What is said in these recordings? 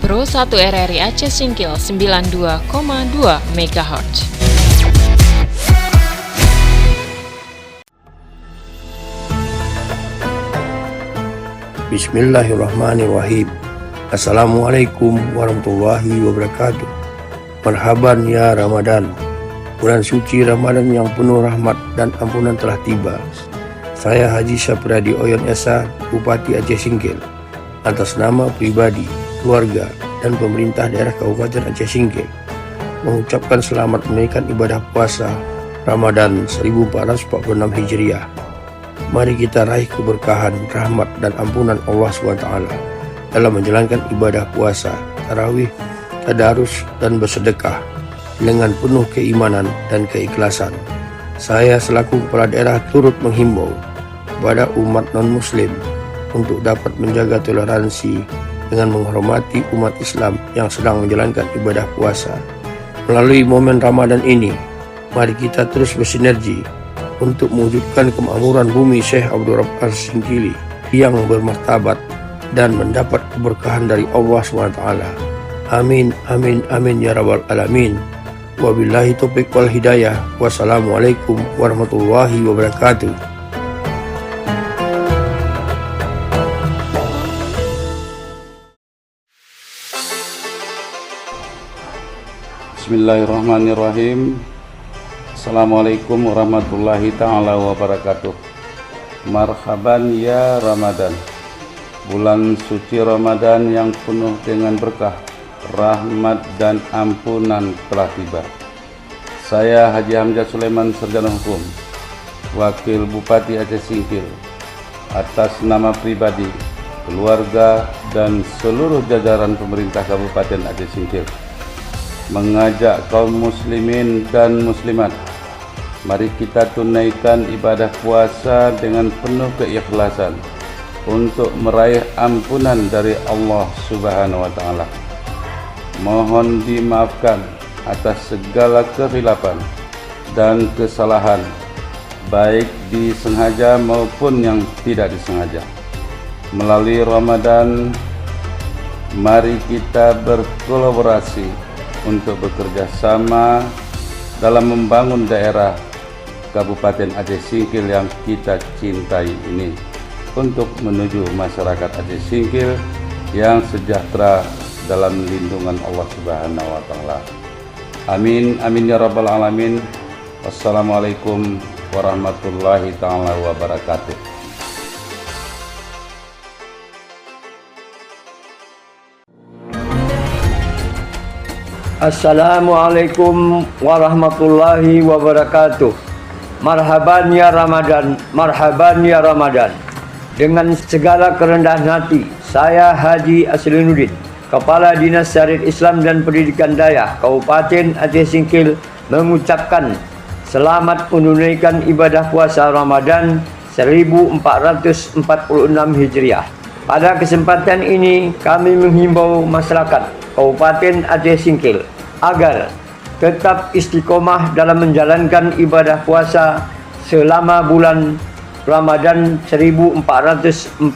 Makro 1 RRI Aceh Singkil 92,2 MHz. Bismillahirrahmanirrahim. Assalamualaikum warahmatullahi wabarakatuh. Marhaban ya Ramadan. Bulan suci Ramadan yang penuh rahmat dan ampunan telah tiba. Saya Haji Sapriyadi Oyon Esa, Bupati Aceh Singkil, atas nama pribadi, keluarga, dan pemerintah daerah Kabupaten Aceh Singkil, mengucapkan selamat menunaikan ibadah puasa Ramadan 1446 Hijriah. Mari kita raih keberkahan, rahmat, dan ampunan Allah SWT dalam menjalankan ibadah puasa, tarawih, tadarus, dan bersedekah dengan penuh keimanan dan keikhlasan. Saya selaku kepala daerah turut menghimbau kepada umat non-muslim untuk dapat menjaga toleransi dengan menghormati umat Islam yang sedang menjalankan ibadah puasa. Melalui momen Ramadan ini, mari kita terus bersinergi untuk mewujudkan kemakmuran bumi Syekh Abdul Rabb As-Singkili yang bermartabat dan mendapat keberkahan dari Allah SWT. Amin, amin, amin ya rabbal alamin. Wabillahi taufiq wal hidayah. Wassalamualaikum warahmatullahi wabarakatuh. Bismillahirrahmanirrahim. Assalamualaikum warahmatullahi ta'ala wabarakatuh. Marhaban ya Ramadan. Bulan suci Ramadan yang penuh dengan berkah, rahmat dan ampunan telah tiba. Saya Haji Hamzah Sulaiman, Sarjana Hukum, Wakil Bupati Aceh Singkil, atas nama pribadi, keluarga, dan seluruh jajaran pemerintah Kabupaten Aceh Singkil, mengajak kaum muslimin dan muslimat, mari kita tunaikan ibadah puasa dengan penuh keikhlasan untuk meraih ampunan dari Allah Subhanahu wa Ta'ala. Mohon dimaafkan atas segala kekhilafan dan kesalahan, baik disengaja maupun yang tidak disengaja. Melalui Ramadan, mari kita berkolaborasi untuk bekerja sama dalam membangun daerah Kabupaten Aceh Singkil yang kita cintai ini, untuk menuju masyarakat Aceh Singkil yang sejahtera dalam lindungan Allah Subhanahu wa Ta'ala. Amin, amin ya rabbal alamin. Wassalamualaikum warahmatullahi ta'ala wabarakatuh. Assalamualaikum warahmatullahi wabarakatuh. Marhaban ya Ramadan, marhaban ya Ramadan. Dengan segala kerendahan hati, saya Haji Aslinuddin, Kepala Dinas Syariat Islam dan Pendidikan Daya Kabupaten Aceh Singkil, mengucapkan selamat menunaikan ibadah puasa Ramadan 1446 Hijriah. Pada kesempatan ini, kami menghimbau masyarakat Kabupaten Aceh Singkil agar tetap istiqomah dalam menjalankan ibadah puasa selama bulan Ramadan 1446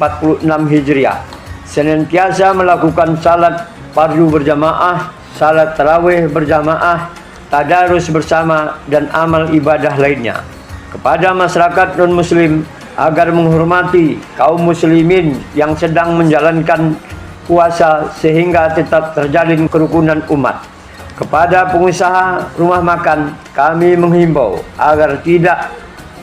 Hijriah. Senantiasa melakukan salat fardu berjamaah, salat tarawih berjamaah, tadarus bersama, dan amal ibadah lainnya. Kepada masyarakat non-muslim agar menghormati kaum muslimin yang sedang menjalankan puasa sehingga tetap terjalin kerukunan umat. Kepada pengusaha rumah makan, kami menghimbau agar tidak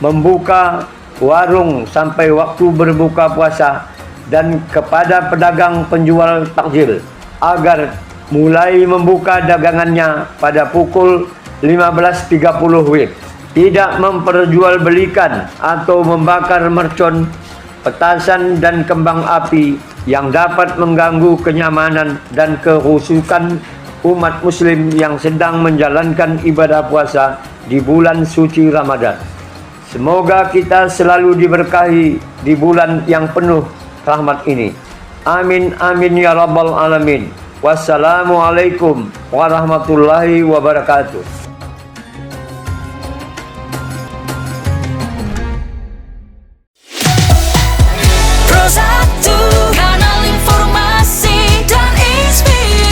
membuka warung sampai waktu berbuka puasa, dan kepada pedagang penjual takjil agar mulai membuka dagangannya pada pukul 15.30 WIB. Tidak memperjualbelikan atau membakar mercon, petasan, dan kembang api yang dapat mengganggu kenyamanan dan kehusukan umat muslim yang sedang menjalankan ibadah puasa di bulan suci Ramadan. Semoga kita selalu diberkahi di bulan yang penuh rahmat ini. Amin, amin ya rabbal alamin. Wassalamualaikum warahmatullahi wabarakatuh. Pro 1, kanal informasi dan inspirasi.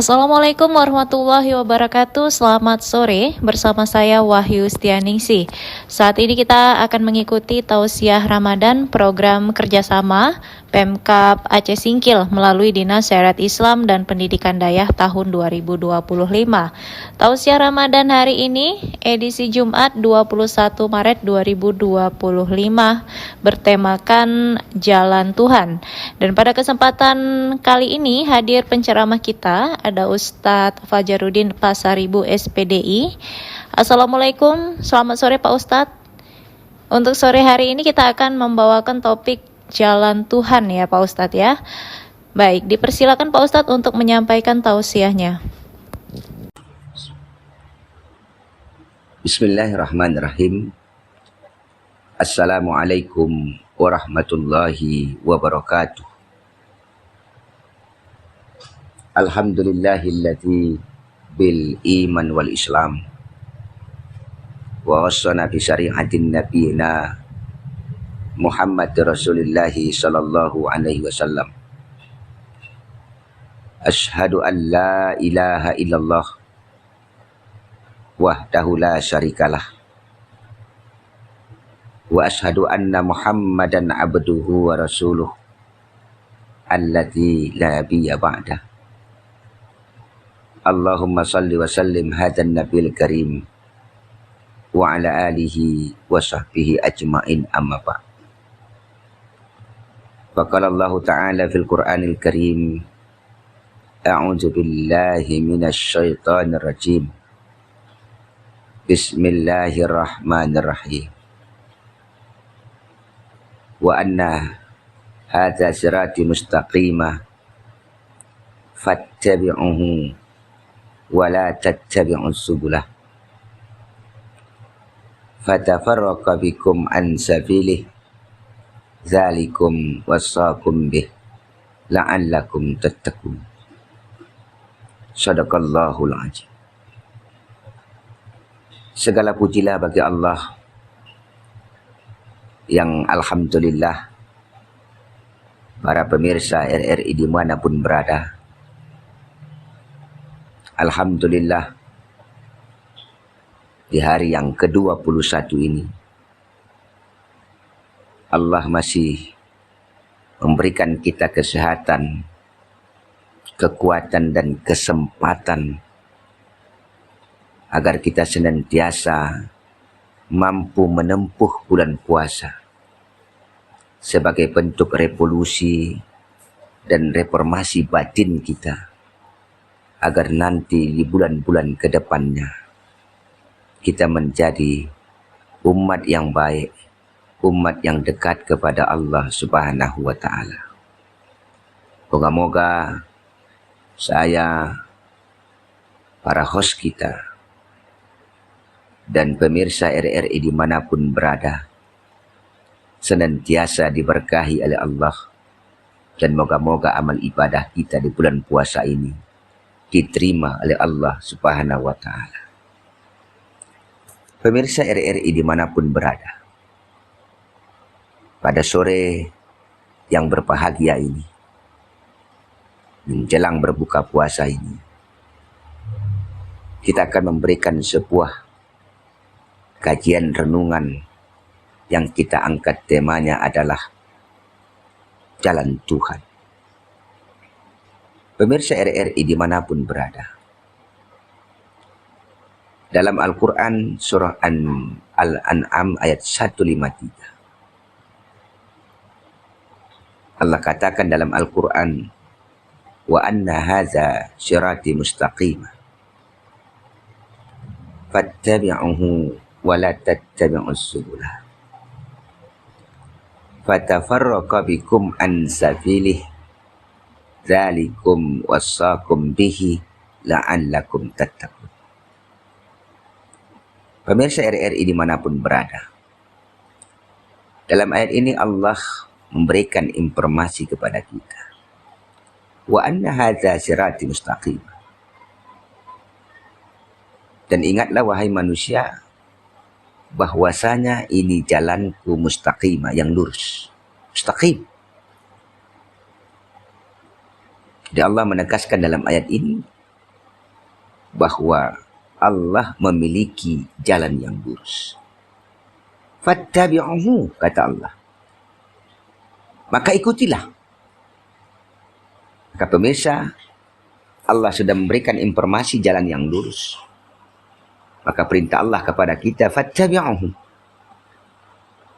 Assalamualaikum warahmatullahi wabarakatuh. Selamat sore, bersama saya Wahyu Stianingsih. Saat ini kita akan mengikuti tausiah Ramadan program kerjasama Pemkab Aceh Singkil melalui Dinas Syariat Islam dan Pendidikan Dayah tahun 2025. Tausiah Ramadan hari ini edisi Jumat 21 Maret 2025 bertemakan Jalan Tuhan. Dan pada kesempatan kali ini hadir penceramah kita ada Ustadz Fajarudin Pasaribu SPDI. Assalamualaikum, selamat sore Pak Ustadz. Untuk sore hari ini kita akan membawakan topik Jalan Tuhan ya Pak Ustadz ya. Baik, dipersilakan Pak Ustadz untuk menyampaikan tausiahnya. Bismillahirrahmanirrahim. Assalamualaikum warahmatullahi wabarakatuh. Alhamdulillahilladzi bil iman wal islam wa wassana bi syari'atin nabiyina Muhammad Rasulullah sallallahu alaihi wasallam. Asyhadu an la ilaha illallah wahdahu la syarikalah wa asyhadu anna Muhammadan abduhu wa rasuluh alladzi la nabiyya ba'dah. Allahumma salli wa sallim hadan nabiyil karim wa ala alihi wa sahbihi ajma'in amma ba'd. Faqala Allah Ta'ala fil Qur'anil Karim, A'udzu billahi minasy syaithanir rajim. Bismillahirrahmanirrahim. Wa anna hadza sirati mustaqima fattabi'uhu wa la tattabi'us subulah fatafarraqa bikum an sabilihi dzalikum wasaqum bih la'allakum tattaqun. Shadaqallahul azim. Segala pujilah bagi Allah yang alhamdulillah para pemirsa RRI dimanapun berada, alhamdulillah di hari yang ke-21 ini Allah masih memberikan kita kesehatan, kekuatan dan kesempatan agar kita senantiasa mampu menempuh bulan puasa sebagai bentuk revolusi dan reformasi batin kita, agar nanti di bulan-bulan ke depannya kita menjadi umat yang baik, umat yang dekat kepada Allah Subhanahu wa Ta'ala. Moga-moga saya, para host kita, dan pemirsa RRI dimanapun berada senantiasa diberkahi oleh Allah, dan moga-moga amal ibadah kita di bulan puasa ini diterima oleh Allah Subhanahu wa Ta'ala. Pemirsa RRI dimanapun berada, pada sore yang berbahagia ini, menjelang berbuka puasa ini, kita akan memberikan sebuah kajian renungan yang kita angkat, temanya adalah Jalan Tuhan. Pemirsa RRI dimanapun berada, dalam Al-Quran surah Al-An'am ayat 153, Allah katakan dalam Al-Quran, wa anna hadza sirati mustaqimah fattabi'uhu wa la tattabi'us subulah fatafarraqa bikum an sabilihi dzalikum wasaqum bihi la'allakum tattaqun. Pemirsa RRI dimanapun berada, dalam ayat ini Allah memberikan informasi kepada kita, wa anna hadza sirati mustaqimah. Dan ingatlah wahai manusia, bahwasanya ini jalanku mustaqimah, yang lurus, mustaqim. Jadi Allah menegaskan dalam ayat ini bahwa Allah memiliki jalan yang lurus. Fattabi'uhu, kata Allah. Maka ikutilah. Maka pemirsa, Allah sudah memberikan informasi jalan yang lurus. Maka perintah Allah kepada kita, fattabi'uhu.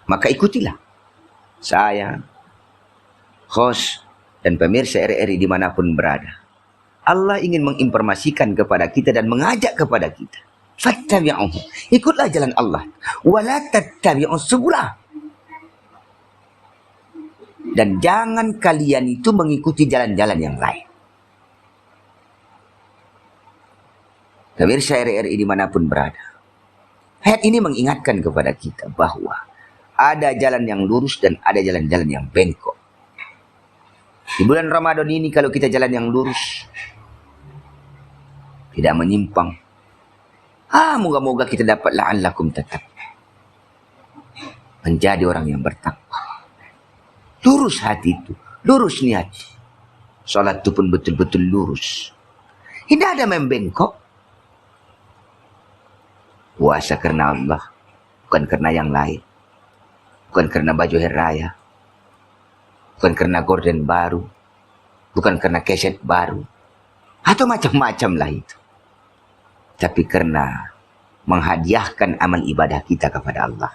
Maka ikutilah. Saya, host, dan pemirsa RRI dimanapun berada. Allah ingin menginformasikan kepada kita dan mengajak kepada kita. Fattabi'uhu. Ikutlah jalan Allah. Wala tattabi'us subulah. Dan jangan kalian itu mengikuti jalan-jalan yang lain. Pemirsa RRI dimanapun berada. Ayat ini mengingatkan kepada kita bahwa ada jalan yang lurus dan ada jalan-jalan yang bengkok. Di bulan Ramadan ini kalau kita jalan yang lurus, tidak menyimpang, moga-moga kita dapat la'allakum tetap menjadi orang yang bertakwa. Lurus hati itu, lurus niat. Salat itu pun betul-betul lurus. Tidak ada membengkok. Puasa karena Allah, bukan karena yang lain. Bukan karena baju hari raya. Bukan karena gorden baru. Bukan karena keset baru. Atau macam-macam lah itu. Tapi karena menghadiahkan amal ibadah kita kepada Allah.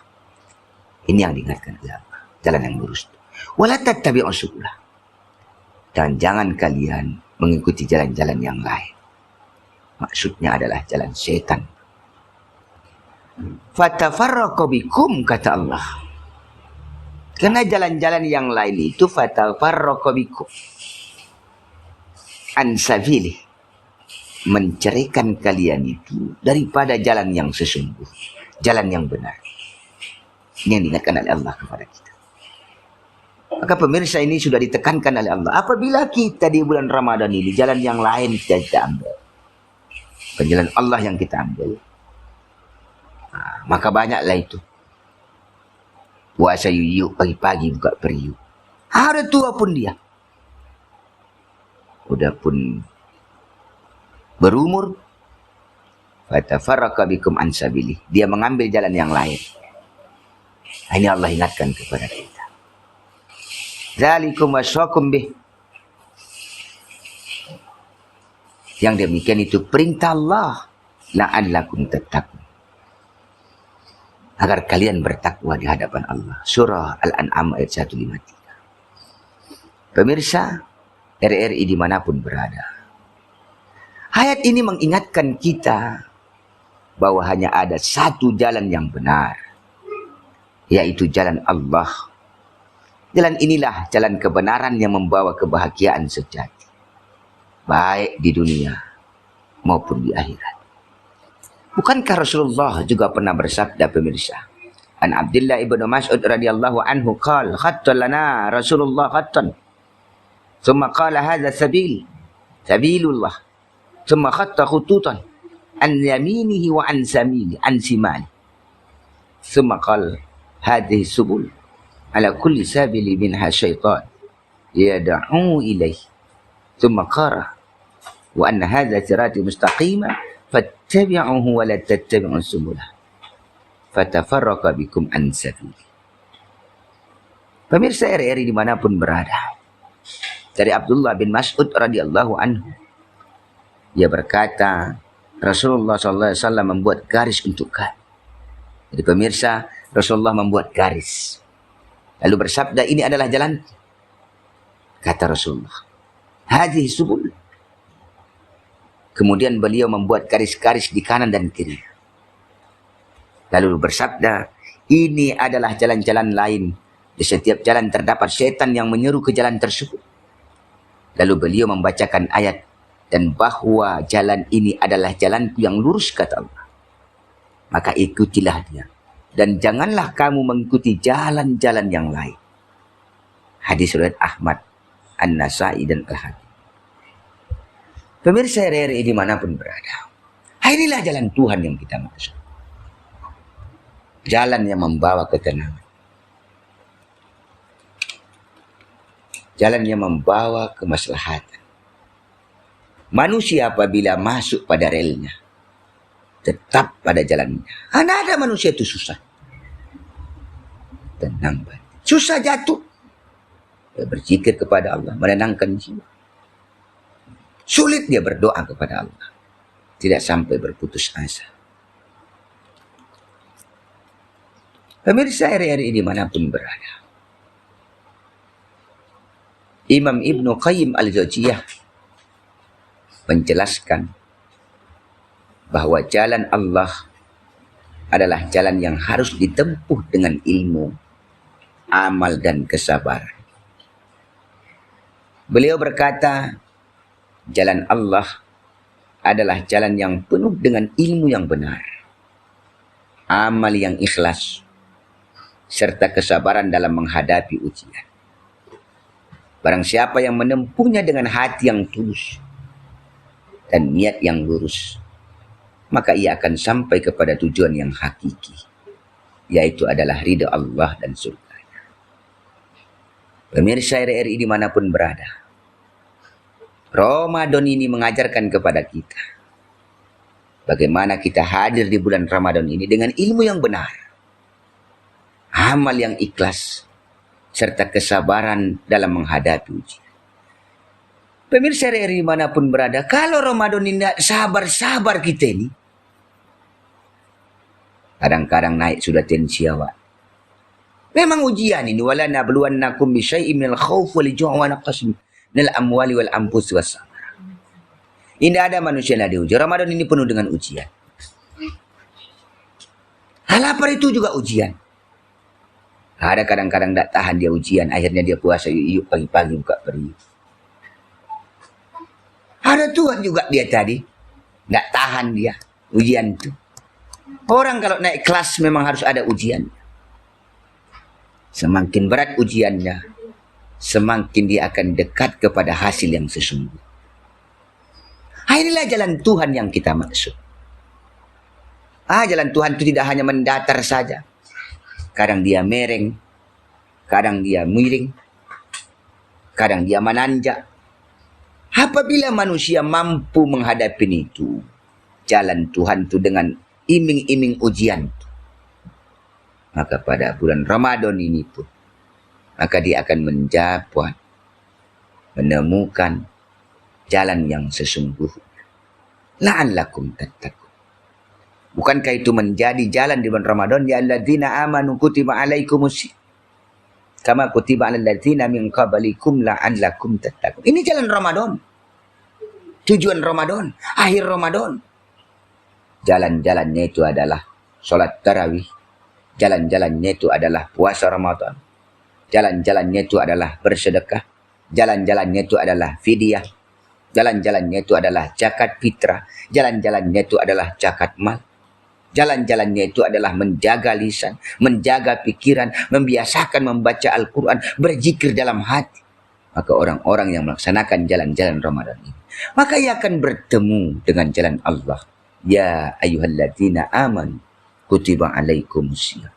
Ini yang diingatkan oleh Allah. Jalan yang lurus. Wala tattabi'us subulah. Dan jangan kalian mengikuti jalan-jalan yang lain. Maksudnya adalah jalan setan. Fatafarraqu bikum, kata Allah. Karena jalan-jalan yang lain itu fatafarraqu bikum an sabili, menceraikan kalian itu daripada jalan yang sesungguh, jalan yang benar. Ini yang diingatkan oleh Allah kepada kita. Maka pemirsa, ini sudah ditekankan oleh Allah. Apabila kita di bulan Ramadan ini jalan yang lain kita ambil, jalan Allah yang kita ambil, maka banyaklah itu. Puasa yuyuk, pagi-pagi buka periuk. Ada tua pun dia. Udah pun berumur, fatafarraqa bikum an sabili. Dia mengambil jalan yang lain. Ini Allah ingatkan kepada kita. Zalikum wasyakum bih. Yang demikian itu perintah Allah. La'allakum tattaqun. Agar kalian bertakwa di hadapan Allah. Surah Al-An'am ayat 153. Pemirsa RRI dimanapun berada. Ayat ini mengingatkan kita bahwa hanya ada satu jalan yang benar. Yaitu jalan Allah. Jalan inilah jalan kebenaran yang membawa kebahagiaan sejati. Baik di dunia maupun di akhirat. Bukankah Rasulullah juga pernah bersabda, pemirsa? An Abdullah ibn Mas'ud radhiyallahu anhu qala khatta lana Rasulullah khattan. Thumma qala hadha sabilullah. Thumma khatta khututan an yaminihi wa an simali. Thumma qala hadhihi subul ala kulli sabili minha syaitan yad'u ilaih. Thumma qara wa anna hadha sirati mustaqima fattabi'uhu wa la tattabi'us subulah fatafarraqa bikum an sabili. Pemirsa RRI dimanapun berada, dari Abdullah bin Mas'ud radhiyallahu anhu, dia berkata Rasulullah SAW membuat garis untuk kami. Jadi pemirsa, Rasulullah membuat garis lalu bersabda, ini adalah jalan. Kata Rasulullah, hadhihi subul. Kemudian beliau membuat garis-garis di kanan dan kiri. Lalu bersabda, ini adalah jalan-jalan lain. Di setiap jalan terdapat setan yang menyeru ke jalan tersebut. Lalu beliau membacakan ayat, dan bahwa jalan ini adalah jalanku yang lurus, kata Allah. Maka ikutilah dia. Dan janganlah kamu mengikuti jalan-jalan yang lain. Hadis riwayat Ahmad, An-Nasai dan Al-Hakim. Pemirsa RRI dimanapun berada, inilah jalan Tuhan yang kita maksud. Jalan yang membawa ketenangan. Jalan yang membawa kemaslahatan. Manusia apabila masuk pada relnya, tetap pada jalannya. Tidak ada manusia itu susah. Tenang, susah jatuh. Dia berzikir kepada Allah, menenangkan jiwa. Sulit dia berdoa kepada Allah, tidak sampai berputus asa. Pemirsa RRI dimanapun berada, Imam Ibnu Qayyim al-Jauziyah menjelaskan bahwa jalan Allah adalah jalan yang harus ditempuh dengan ilmu, amal, dan kesabaran. Beliau berkata, jalan Allah adalah jalan yang penuh dengan ilmu yang benar, amal yang ikhlas, serta kesabaran dalam menghadapi ujian. Barang siapa yang menempuhnya dengan hati yang tulus dan niat yang lurus, maka ia akan sampai kepada tujuan yang hakiki, yaitu adalah ridha Allah dan surga. Pemirsa RRI dimanapun berada, Ramadan ini mengajarkan kepada kita bagaimana kita hadir di bulan Ramadan ini dengan ilmu yang benar, amal yang ikhlas, serta kesabaran dalam menghadapi ujian. Pemirsa RRI dimanapun berada, kalau Ramadan ini sabar-sabar kita ini, kadang-kadang naik sudah tensi awak. Memang ujian ini, wala nabluwannakum bi syai'in minal khaufi wal ju'i wa naqsin minal amwali wal anfusi was samar. Ini ada manusia yang diuji. Ramadan ini penuh dengan ujian. Lapar itu juga ujian. Ada kadang-kadang tak tahan dia ujian, akhirnya dia puasa yuk pagi-pagi buka periuk. Ada Tuhan juga dia tadi, tak tahan dia ujian itu. Orang kalau naik kelas memang harus ada ujian. Semakin berat ujiannya, semakin dia akan dekat kepada hasil yang sesungguhnya. Inilah jalan Tuhan yang kita maksud. Jalan Tuhan itu tidak hanya mendatar saja. Kadang dia mereng, kadang dia miring, kadang dia menanjak. Apabila manusia mampu menghadapi itu, jalan Tuhan itu dengan iming-iming ujian, maka pada bulan Ramadan ini pun, maka dia akan mendapat, menemukan jalan yang sesungguhnya. La'allakum tattaqun. Bukankah itu menjadi jalan di bulan Ramadan? Ya alladzina amanu kutiba alaikumus kama kutiba alal ladzina min qablikum la'allakum tattaqun. Ini jalan Ramadan. Tujuan Ramadan, akhir Ramadan. Jalan-jalannya itu adalah sholat tarawih. Jalan-jalannya itu adalah puasa Ramadan. Jalan-jalannya itu adalah bersedekah. Jalan-jalannya itu adalah fidyah. Jalan-jalannya itu adalah zakat fitrah. Jalan-jalannya itu adalah zakat mal. Jalan-jalannya itu adalah menjaga lisan, menjaga pikiran, membiasakan membaca Al-Quran, berzikir dalam hati. Maka orang-orang yang melaksanakan jalan-jalan Ramadan ini, maka ia akan bertemu dengan jalan Allah. Ya ayyuhalladzina amanu kutiba alaikumusiyam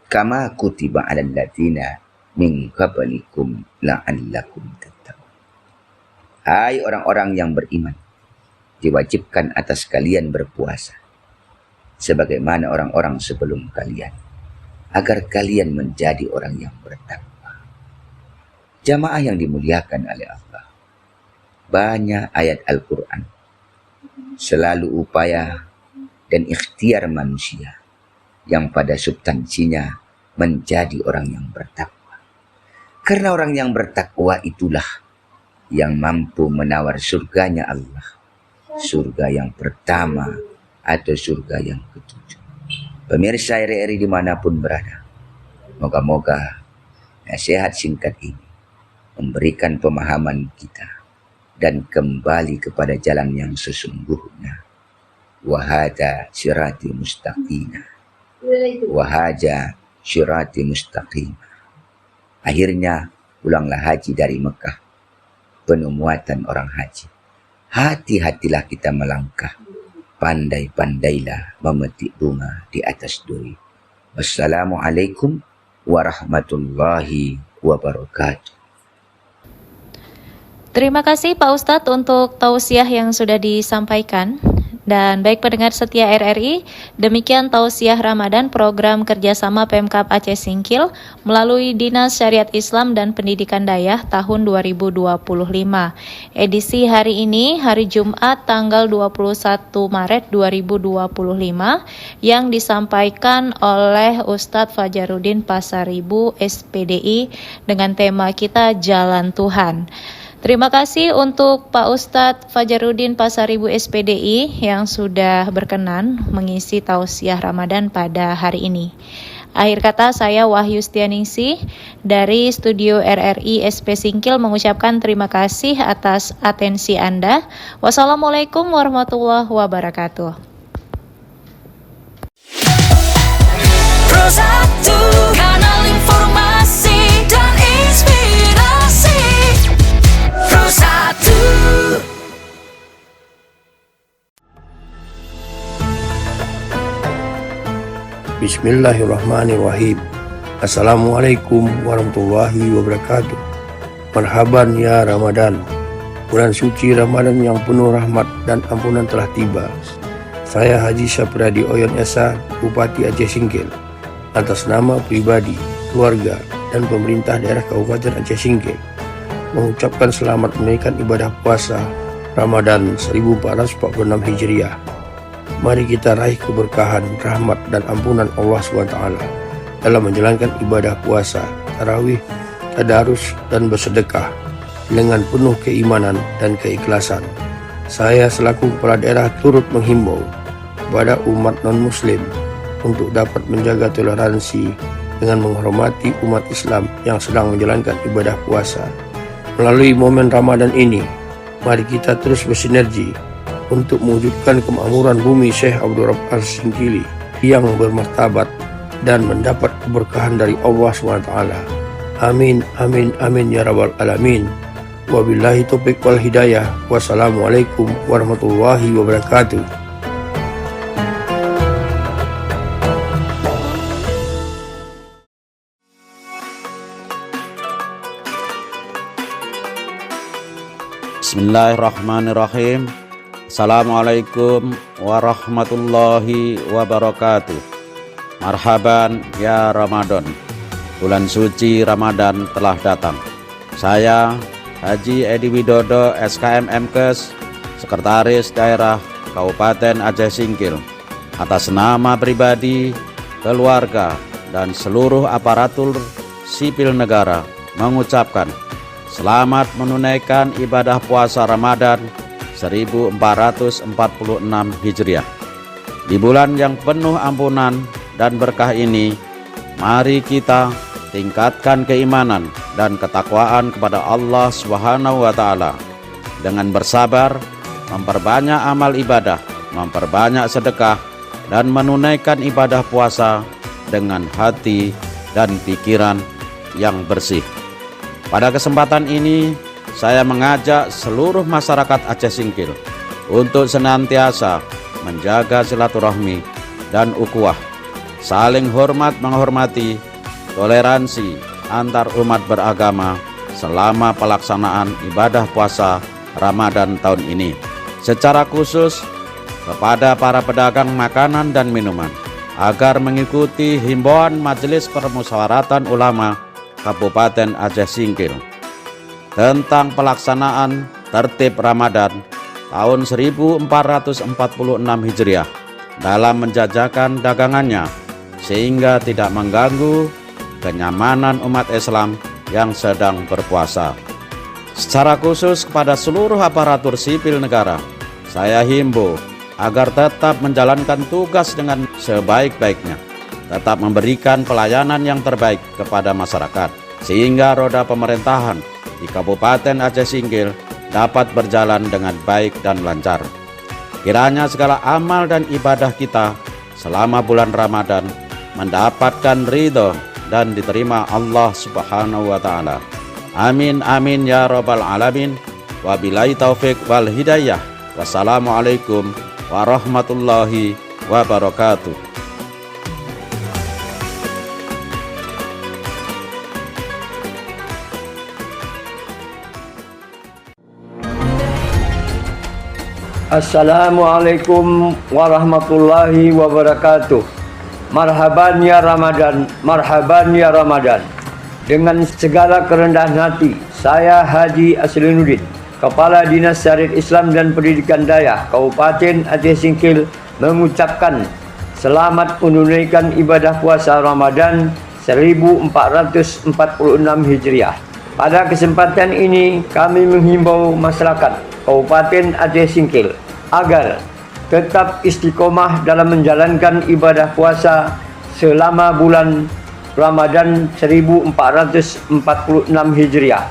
kama kutiba alal ladzina min qablikum la'allakum tattaqun. Hai orang-orang yang beriman, diwajibkan atas kalian berpuasa sebagaimana orang-orang sebelum kalian, agar kalian menjadi orang yang bertakwa. Jamaah yang dimuliakan oleh Allah, banyak ayat Al-Quran selalu upaya dan ikhtiar manusia yang pada substansinya menjadi orang yang bertakwa. Karena orang yang bertakwa itulah yang mampu menawar surganya Allah, surga yang pertama atau surga yang ketujuh. Pemirsa RRI dimanapun berada, moga-moga nasihat singkat ini memberikan pemahaman kita dan kembali kepada jalan yang sesungguhnya. Wahada sirati mustaqina, wahaja sirati mustaqima. Akhirnya pulanglah haji dari Mekah, penuh muatan orang haji. Hati-hatilah kita melangkah, pandai-pandailah memetik bunga di atas duri. Wassalamualaikum warahmatullahi wabarakatuh. Terima kasih Pak Ustadz untuk tausiah yang sudah disampaikan. Dan baik pendengar setia RRI, demikian tausiah Ramadan program kerjasama Pemkab Aceh Singkil melalui Dinas Syariat Islam dan Pendidikan Dayah tahun 2025. Edisi hari ini, hari Jumat tanggal 21 Maret 2025 yang disampaikan oleh Ustadz Fajarudin Pasaribu SPDI dengan tema kita Jalan Tuhan. Terima kasih untuk Pak Ustadz Fajarudin Pasaribu SPDI yang sudah berkenan mengisi tausiah Ramadan pada hari ini. Akhir kata saya Wahyu Stianingsih dari Studio RRI SP Singkil mengucapkan terima kasih atas atensi Anda. Wassalamualaikum warahmatullahi wabarakatuh. Pro 1 kanal informasi dan inspirasi. Pro 1. Bismillahirrahmanirrahim. Assalamualaikum warahmatullahi wabarakatuh. Marhaban ya Ramadan. Bulan suci Ramadan yang penuh rahmat dan ampunan telah tiba. Saya Haji Sapradi Oyon Esa, Bupati Aceh Singkil, atas nama pribadi, keluarga, dan pemerintah daerah Kabupaten Aceh Singkil, mengucapkan selamat menunaikan ibadah puasa Ramadan 1446 Hijriah. Mari kita raih keberkahan, rahmat, dan ampunan Allah SWT dalam menjalankan ibadah puasa, tarawih, tadarus, dan bersedekah dengan penuh keimanan dan keikhlasan. Saya selaku kepala daerah turut menghimbau kepada umat non-muslim untuk dapat menjaga toleransi dengan menghormati umat Islam yang sedang menjalankan ibadah puasa. Melalui momen Ramadan ini, mari kita terus bersinergi untuk mewujudkan kemakmuran bumi Syekh Abdul Rabb Al-Singkili yang bermartabat dan mendapat keberkahan dari Allah SWT. Amin, amin, amin ya rabbal alamin. Wabillahi taufiq wal hidayah. Wassalamualaikum warahmatullahi wabarakatuh. Bismillahirrahmanirrahim. Assalamualaikum warahmatullahi wabarakatuh. Marhaban ya Ramadan. Bulan suci Ramadan telah datang. Saya Haji Edi Widodo SKM Mkes, Sekretaris Daerah Kabupaten Aceh Singkil, atas nama pribadi, keluarga, dan seluruh aparatur sipil negara mengucapkan selamat menunaikan ibadah puasa Ramadan 1446 Hijriah. Di bulan yang penuh ampunan dan berkah ini, mari kita tingkatkan keimanan dan ketakwaan kepada Allah Subhanahu wa Ta'ala dengan bersabar, memperbanyak amal ibadah, memperbanyak sedekah, dan menunaikan ibadah puasa dengan hati dan pikiran yang bersih. Pada kesempatan ini, saya mengajak seluruh masyarakat Aceh Singkil untuk senantiasa menjaga silaturahmi dan ukhuwah, saling hormat menghormati, toleransi antar umat beragama selama pelaksanaan ibadah puasa Ramadan tahun ini. Secara khusus kepada para pedagang makanan dan minuman agar mengikuti himbauan Majelis Permusyawaratan Ulama Kabupaten Aceh Singkil tentang pelaksanaan tertib Ramadan tahun 1446 Hijriah dalam menjajakan dagangannya sehingga tidak mengganggu kenyamanan umat Islam yang sedang berpuasa. Secara khusus kepada seluruh aparatur sipil negara, saya himbau agar tetap menjalankan tugas dengan sebaik-baiknya, tetap memberikan pelayanan yang terbaik kepada masyarakat, sehingga roda pemerintahan di Kabupaten Aceh Singkil dapat berjalan dengan baik dan lancar. Kiranya segala amal dan ibadah kita selama bulan Ramadan mendapatkan ridho dan diterima Allah Subhanahu wa Ta'ala. Amin amin ya rabbal alamin. Wabillahi taufik wal hidayah. Wassalamualaikum warahmatullahi wabarakatuh. Assalamualaikum warahmatullahi wabarakatuh. Marhaban ya Ramadan, marhaban ya Ramadan. Dengan segala kerendahan hati, saya Haji Aslinuddin, Kepala Dinas Syariat Islam dan Pendidikan Dayah Kabupaten Aceh Singkil, mengucapkan selamat menunaikan ibadah puasa Ramadan 1446 Hijriah. Pada kesempatan ini kami menghimbau masyarakat Kabupaten Aceh Singkil agar tetap istiqomah dalam menjalankan ibadah puasa selama bulan Ramadan 1446 Hijriah.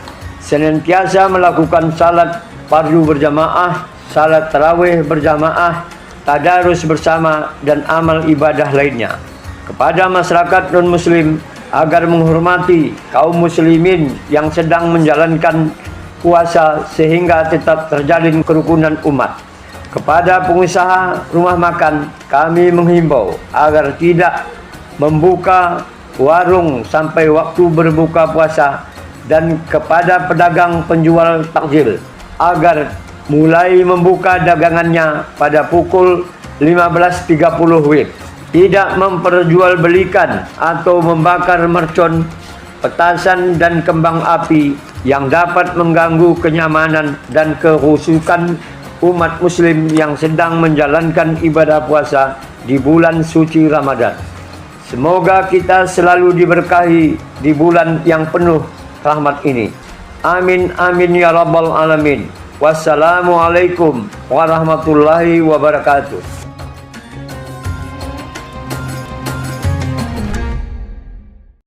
Senantiasa melakukan salat fardu berjamaah, salat tarawih berjamaah, tadarus bersama dan amal ibadah lainnya. Kepada masyarakat non-muslim agar menghormati kaum muslimin yang sedang menjalankan puasa sehingga tetap terjalin kerukunan umat. Kepada pengusaha rumah makan, kami menghimbau agar tidak membuka warung sampai waktu berbuka puasa, dan kepada pedagang penjual takjil agar mulai membuka dagangannya pada pukul 15.30 WIB. Tidak memperjualbelikan atau membakar mercon, petasan dan kembang api yang dapat mengganggu kenyamanan dan kehusukan umat muslim yang sedang menjalankan ibadah puasa di bulan suci Ramadan. Semoga kita selalu diberkahi di bulan yang penuh rahmat ini. Amin amin ya rabbal alamin. Wassalamualaikum warahmatullahi wabarakatuh.